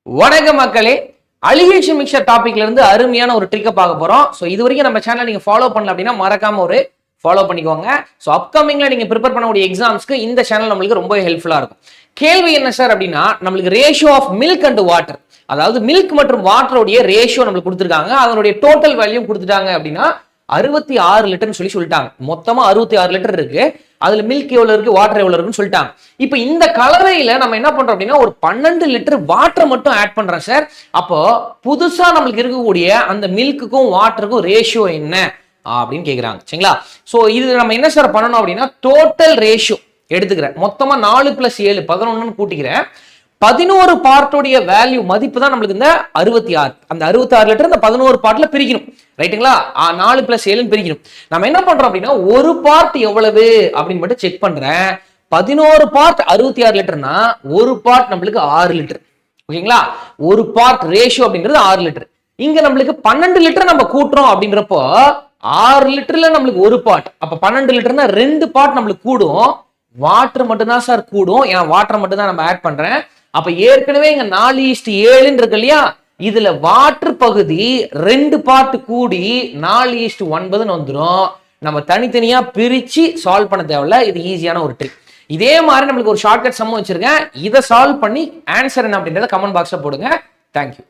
வணக்கம் மக்களே, allegation mixer டாபிக்ல இருந்து அருமையான ஒரு ட்ரிக்கை பார்க்க போறோம். ஸோ இது வரைக்கும் நம்ம சேனல் நீங்க ஃபாலோ பண்ணல அப்படின்னா மறக்காம ஒரு ஃபாலோ பண்ணிக்கோங்க. ஸோ அப்கமிங்ல நீங்க ப்ரிப்பேர் பண்ணக்கூடிய எக்ஸாம்ஸ்க்கு இந்த சேனல் நம்மளுக்கு ரொம்ப ஹெல்ப்ஃபுல்லா இருக்கும். கேள்வி என்ன சார் அப்படின்னா, நம்மளுக்கு ratio of milk and water, அதாவது மில்க் மற்றும் வாட்டருடைய ரேஷியோ நம்மளுக்கு கொடுத்துருக்காங்க. அதனுடைய டோட்டல் வேல்யூ கொடுத்துட்டாங்க அப்படின்னா 66 லிட்டர்னு சொல்லிட்டாங்க. மொத்தமா 66 லிட்டர் இருக்கு. அதுல மில்க் எவ்வளவு இருக்கு, வாட்டர் எவ்வளவு இருக்குன்னு சொல்லிட்டாங்க. இப்போ இந்த கலவையில நம்ம என்ன பண்றோம் அப்படின்னா ஒரு 12 லிட்டர் வாட்டர் மட்டும் ஆட் பண்றோம் சார். அப்போ புதுசா நம்மளுக்கு இருக்கக்கூடிய அந்த மில்க்குக்கும் வாட்டருக்கும் ரேஷியோ என்ன அப்படின்னு கேக்குறாங்க. சரிங்களா? சோ இது நம்ம என்ன சார் பண்ணணும் அப்படின்னா டோட்டல் ரேஷியோ எடுத்துக்கிறேன். மொத்தமா 4 + 7 11 கூட்டிக்கிறேன். 11 பார்ட்டோடைய வேல்யூ மதிப்பு தான் நம்மளுக்கு இந்த 66. அந்த 66 லிட்டர் இந்த 11 பார்ட்ல பிரிக்கணும். ரைட்டுங்களா? 4 + 7 பிரிக்கணும். நம்ம என்ன பண்றோம் அப்படின்னா ஒரு பார்ட் எவ்வளவு அப்படின்னு மட்டும் செக் பண்றேன். 11 பார்ட் 66 லிட்டர்னா ஒரு பார்ட் நம்மளுக்கு 6 லிட்டர். ஓகேங்களா? ஒரு பார்ட் ரேஷியோ அப்படிங்கிறது 6 லிட்டர். இங்க நம்மளுக்கு 12 லிட்டர் நம்ம கூட்டுறோம் அப்படின்றப்போ 6 லிட்டர்ல நம்மளுக்கு ஒரு பார்ட். அப்ப 12 லிட்டர்னா 2 பார்ட் நம்மளுக்கு கூடும். வாட்டர் மட்டும் தான் சார் கூடும். ஏன்னா வாட்டர் மட்டும் தான் நம்ம ஆட் பண்றேன். அப்ப ஏற்கனவே இங்க 4:7 இருக்கு இல்லையா? இதுல வாட்டர் பகுதி 2 பார்ட் கூடி 4:9 வந்துடும். நம்ம தனித்தனியா பிரிச்சு சால்வ் பண்ண தேவையில்ல. இது ஈஸியான ஒரு ட்ரிக். இதே மாதிரி நம்மளுக்கு ஒரு ஷார்ட்கட் சம் வச்சிருக்கேன். இதை சால்வ் பண்ணி ஆன்சர் என்ன அப்படின்றத கமெண்ட் பாக்ஸ்ல போடுங்க. தேங்க்யூ.